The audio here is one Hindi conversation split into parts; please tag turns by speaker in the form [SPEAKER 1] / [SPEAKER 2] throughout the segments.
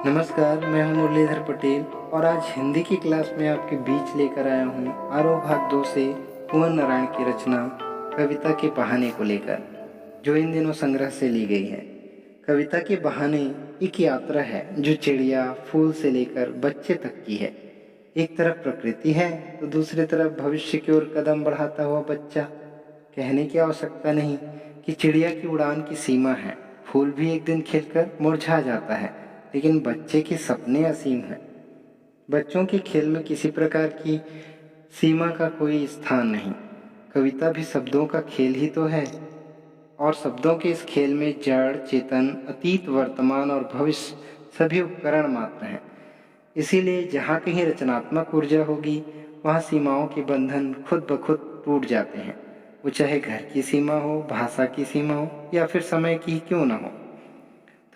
[SPEAKER 1] नमस्कार, मैं हूं मुरलीधर पटेल और आज हिंदी की क्लास में आपके बीच लेकर आया हूं आरोह भाग 2 से कुंवर नारायण की रचना कविता के बहाने को लेकर, जो इन दिनों संग्रह से ली गई है। कविता के बहाने एक यात्रा है जो चिड़िया, फूल से लेकर बच्चे तक की है। एक तरफ प्रकृति है तो दूसरी तरफ भविष्य की ओर कदम बढ़ाता हुआ बच्चा। कहने की आवश्यकता नहीं कि चिड़िया की उड़ान की सीमा है। फूल भी एक दिन खिलकर मुरझा जाता है, लेकिन बच्चे के सपने असीम हैं। बच्चों के खेल में किसी प्रकार की सीमा का कोई स्थान नहीं। कविता भी शब्दों का खेल ही तो है, और शब्दों के इस खेल में जड़, चेतन, अतीत, वर्तमान और भविष्य सभी उपकरण मात्र हैं। इसीलिए जहाँ कहीं रचनात्मक ऊर्जा होगी, वहाँ सीमाओं के बंधन खुद ब खुद टूट जाते हैं। वो चाहे घर की सीमा हो, भाषा की सीमा हो या फिर समय की ही क्यों ना हो।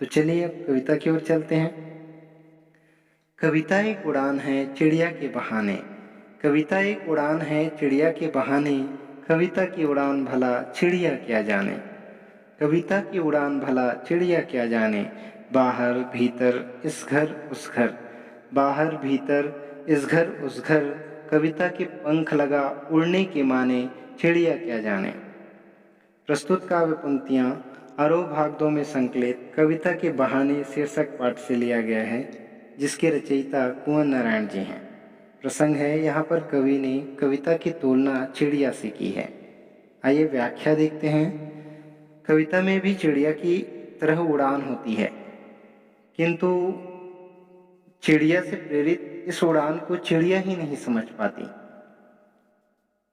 [SPEAKER 1] तो चलिए अब कविता की ओर चलते हैं। कविता एक उड़ान है चिड़िया के बहाने। कविता एक उड़ान है चिड़िया के बहाने। कविता की उड़ान भला चिड़िया क्या जाने। कविता की उड़ान भला चिड़िया क्या जाने। बाहर भीतर इस घर उस घर, बाहर भीतर इस घर उस घर। कविता के पंख लगा उड़ने के माने, चिड़िया क्या जाने। प्रस्तुत काव्य पंक्तियाँ आरोह भाग 2 में संकलित कविता के बहाने शीर्षक पाठ से लिया गया है, जिसके रचयिता कुंवर नारायण जी हैं। प्रसंग है, यहाँ पर कवि ने कविता की तुलना चिड़िया से की है। आइए व्याख्या देखते हैं। कविता में भी चिड़िया की तरह उड़ान होती है, किंतु चिड़िया से प्रेरित इस उड़ान को चिड़िया ही नहीं समझ पाती।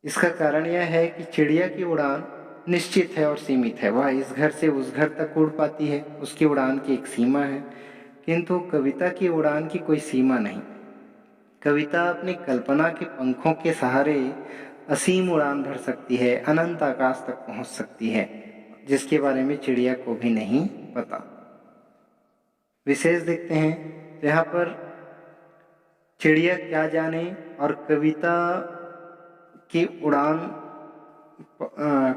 [SPEAKER 1] इसका कारण यह है कि चिड़िया की उड़ान निश्चित है और सीमित है। वह इस घर से उस घर तक उड़ पाती है, उसकी उड़ान की एक सीमा है। किंतु कविता की उड़ान की कोई सीमा नहीं। कविता अपनी कल्पना के पंखों के सहारे असीम उड़ान भर सकती है, अनंत आकाश तक पहुंच सकती है, जिसके बारे में चिड़िया को भी नहीं पता। विशेष देखते हैं तो यहाँ पर चिड़िया क्या जाने और की उड़ान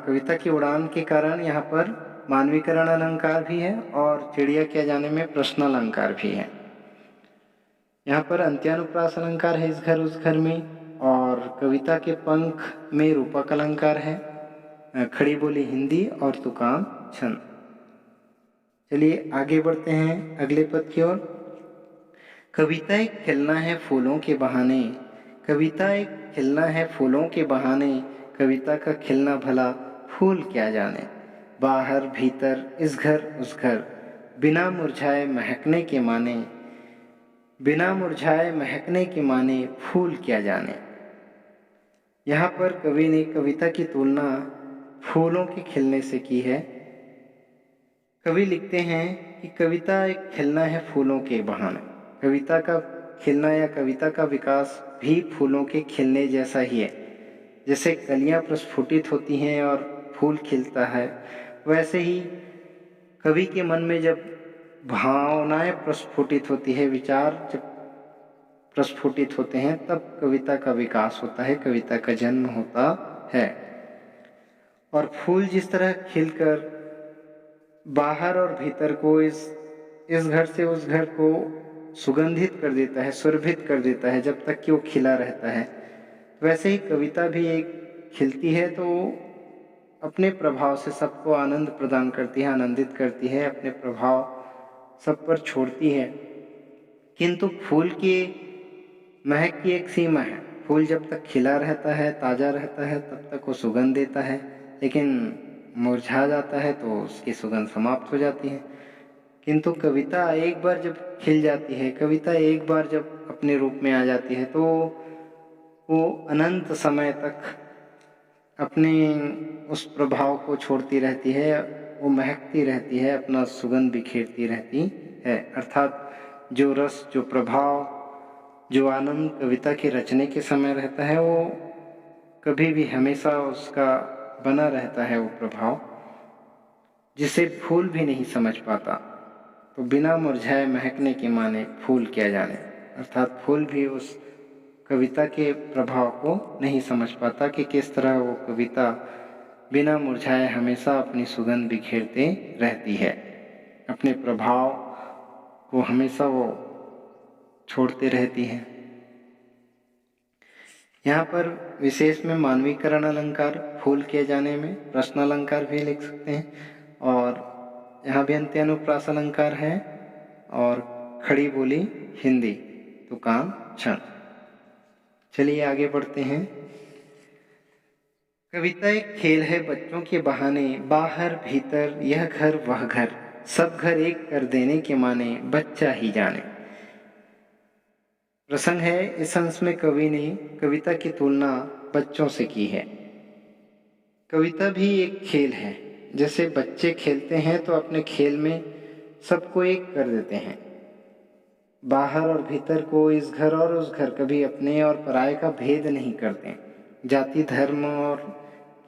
[SPEAKER 1] कविता की उड़ान के कारण यहाँ पर मानवीकरण अलंकार भी है और चिड़िया क्या जाने में प्रश्न अलंकार भी है। यहाँ पर अंत्यानुप्रास अलंकार है इस घर उस घर में, और कविता के पंख में रूपक अलंकार है, खड़ी बोली हिंदी और तुकाम छंद। चलिए आगे बढ़ते हैं अगले पद की ओर। कविता एक खिलना है फूलों के बहाने। कविता एक खिलना है फूलों के बहाने। कविता का खिलना भला फूल क्या जाने। बाहर भीतर इस घर उस घर, बिना मुरझाए महकने के माने, बिना मुरझाए महकने के माने, फूल क्या जाने। यहाँ पर कवि ने कविता की तुलना फूलों के खिलने से की है। कवि लिखते हैं कि कविता एक खिलना है फूलों के बहाने। कविता का खिलना या कविता का विकास भी फूलों के खिलने जैसा ही है। जैसे कलियां प्रस्फुटित होती हैं और फूल खिलता है, वैसे ही कवि के मन में जब भावनाएं प्रस्फुटित होती है, विचार जब प्रस्फुटित होते हैं, तब कविता का विकास होता है, कविता का जन्म होता है। और फूल जिस तरह खिलकर बाहर और भीतर को इस घर से उस घर को सुगंधित कर देता है, सुरभित कर देता है, जब तक कि वो खिला रहता है, वैसे ही कविता भी एक खिलती है तो अपने प्रभाव से सबको आनंद प्रदान करती है, आनंदित करती है, अपने प्रभाव सब पर छोड़ती है। किंतु फूल की महक की एक सीमा है। फूल जब तक खिला रहता है, ताज़ा रहता है, तब तक वो सुगंध देता है, लेकिन मुरझा जाता है तो उसकी सुगंध समाप्त हो जाती है। किंतु कविता एक बार जब खिल जाती है, कविता एक बार जब अपने रूप में आ जाती है, तो वो अनंत समय तक अपने उस प्रभाव को छोड़ती रहती है, वो महकती रहती है, अपना सुगंध बिखेरती रहती है। अर्थात जो रस, जो प्रभाव, जो आनंद कविता के रचने के समय रहता है, वो कभी भी हमेशा उसका बना रहता है वो प्रभाव, जिसे फूल भी नहीं समझ पाता। तो बिना मुरझाए महकने के माने फूल क्या जाने। अर्थात फूल भी उस कविता के प्रभाव को नहीं समझ पाता कि किस तरह वो कविता बिना मुरझाए हमेशा अपनी सुगंध बिखेरते रहती है, अपने प्रभाव को हमेशा वो छोड़ते रहती है। यहाँ पर विशेष में मानवीकरण अलंकार फूल किए जाने में प्रश्न अलंकार भी लिख सकते हैं, और यहाँ भी अंत्यानुप्रास अलंकार है, और खड़ी बोली हिंदी तुकाम क्षण। चलिए आगे बढ़ते हैं। कविता एक खेल है बच्चों के बहाने, बाहर भीतर यह घर वह घर, सब घर एक कर देने के माने, बच्चा ही जाने। प्रसंग है, इस अंश में कवि ने कविता की तुलना बच्चों से की है। कविता भी एक खेल है, जैसे बच्चे खेलते हैं तो अपने खेल में सबको एक कर देते हैं। बाहर और भीतर को, इस घर और उस घर, कभी अपने और पराये का भेद नहीं करते, जाति धर्म और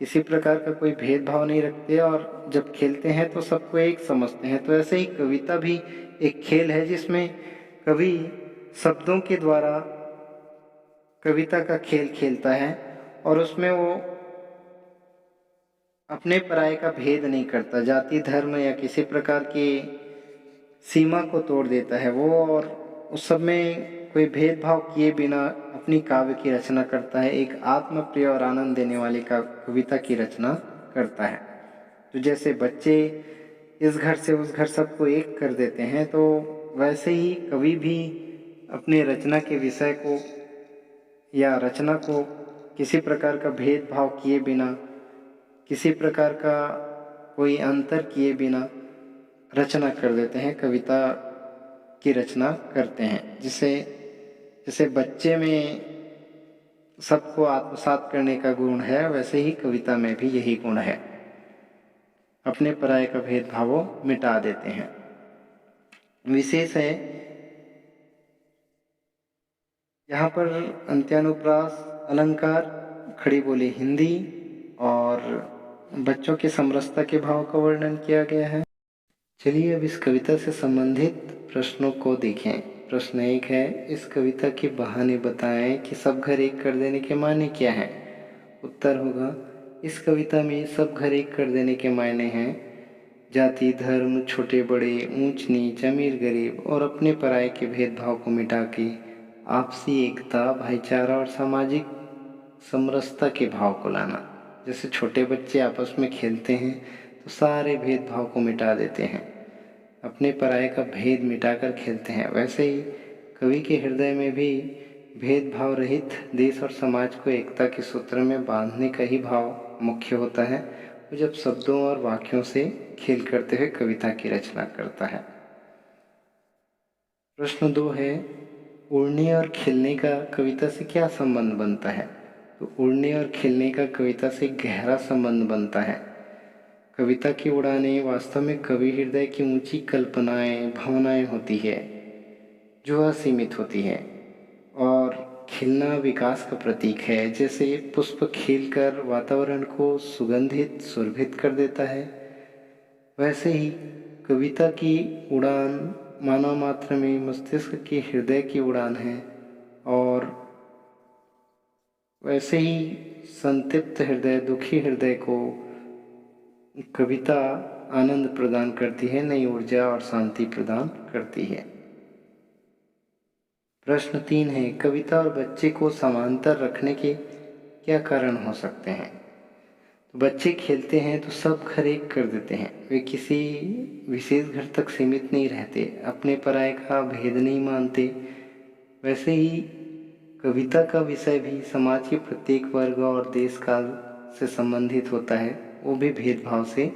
[SPEAKER 1] किसी प्रकार का कोई भेदभाव नहीं रखते, और जब खेलते हैं तो सबको एक समझते हैं। तो ऐसे ही कविता भी एक खेल है जिसमें कवि शब्दों के द्वारा कविता का खेल खेलता है, और उसमें वो अपने पराये का भेद नहीं करता, जाति धर्म या किसी प्रकार की सीमा को तोड़ देता है वो, और उस सब में कोई भेदभाव किए बिना अपनी काव्य की रचना करता है, एक आत्मप्रिय और आनंद देने वाली कविता की रचना करता है। तो जैसे बच्चे इस घर से उस घर सबको एक कर देते हैं, तो वैसे ही कवि भी अपने रचना के विषय को या रचना को किसी प्रकार का भेदभाव किए बिना, किसी प्रकार का कोई अंतर किए बिना रचना कर देते हैं, कविता की रचना करते हैं, जिसे बच्चे में सबको आत्मसात करने का गुण है, वैसे ही कविता में भी यही गुण है, अपने पराये का भेदभाव वो मिटा देते हैं। विशेष है यहाँ पर अंत्यानुप्रास अलंकार, खड़ी बोली हिंदी और बच्चों की समरसता के भाव का वर्णन किया गया है। चलिए अब इस कविता से संबंधित प्रश्नों को देखें। प्रश्न 1 है, इस कविता के बहाने बताएं कि सब घर एक कर देने के मायने क्या हैं। उत्तर होगा, इस कविता में सब घर एक कर देने के मायने हैं जाति धर्म, छोटे बड़े, ऊंच नीच, अमीर गरीब और अपने पराये के भेदभाव को मिटा के आपसी एकता, भाईचारा और सामाजिक समरसता के भाव को लाना। जैसे छोटे बच्चे आपस में खेलते हैं तो सारे भेदभाव को मिटा देते हैं, अपने पराये का भेद मिटाकर खेलते हैं, वैसे ही कवि के हृदय में भी भेदभाव रहित देश और समाज को एकता के सूत्र में बांधने का ही भाव मुख्य होता है। वो जब शब्दों और वाक्यों से खेल करते हुए कविता की रचना करता है। प्रश्न 2 है, उड़ने और खेलने का कविता से क्या संबंध बनता है। तो उड़ने और खेलने का कविता से गहरा संबंध बनता है। कविता की उड़ानें वास्तव में कवि हृदय की ऊंची कल्पनाएं, भावनाएं होती है जो असीमित होती है, और खिलना विकास का प्रतीक है। जैसे पुष्प खिलकर वातावरण को सुगंधित सुरभित कर देता है, वैसे ही कविता की उड़ान मानव मात्र में मस्तिष्क के हृदय की उड़ान है, और वैसे ही संतप्त हृदय, दुखी हृदय को कविता आनंद प्रदान करती है, नई ऊर्जा और शांति प्रदान करती है। प्रश्न 3 है, कविता और बच्चे को समांतर रखने के क्या कारण हो सकते हैं। तो बच्चे खेलते हैं तो सब घर एक कर देते हैं, वे किसी विशेष घर तक सीमित नहीं रहते, अपने पराये का भेद नहीं मानते। वैसे ही कविता का विषय भी समाज के प्रत्येक वर्ग और देश काल से संबंधित होता है, वो भी भेदभाव से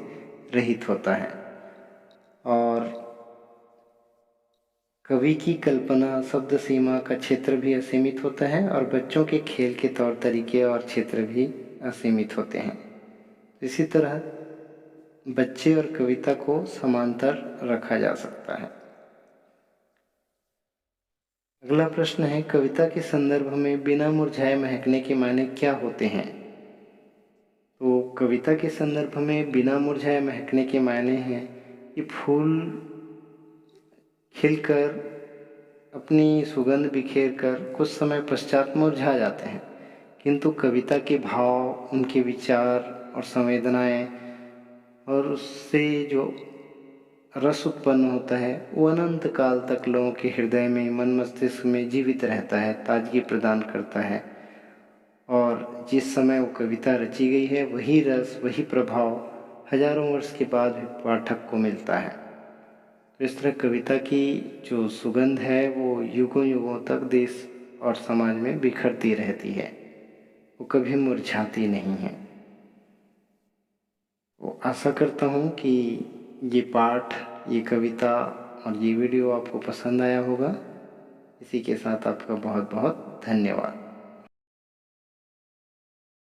[SPEAKER 1] रहित होता है, और कवि की कल्पना शब्द सीमा का क्षेत्र भी असीमित होता है, और बच्चों के खेल के तौर तरीके और क्षेत्र भी असीमित होते हैं। इसी तरह बच्चे और कविता को समांतर रखा जा सकता है। अगला प्रश्न है, कविता के संदर्भ में बिना मुरझाए महकने के मायने क्या होते हैं। तो कविता के संदर्भ में बिना मुरझाए महकने के मायने हैं कि फूल खिलकर अपनी सुगंध बिखेर कर कुछ समय पश्चात मुरझा जाते हैं, किंतु कविता के भाव, उनके विचार और संवेदनाएं और उससे जो रस उत्पन्न होता है वो अनंत काल तक लोगों के हृदय में, मन मस्तिष्क में जीवित रहता है, ताजगी प्रदान करता है। और जिस समय वो कविता रची गई है वही रस, वही प्रभाव हजारों वर्ष के बाद भी पाठक को मिलता है। तो इस तरह कविता की जो सुगंध है वो युगों युगों तक देश और समाज में बिखरती रहती है, वो कभी मुरझाती नहीं है। वो आशा करता हूँ कि ये पाठ, ये कविता और ये वीडियो आपको पसंद आया होगा। इसी के साथ आपका बहुत बहुत धन्यवाद।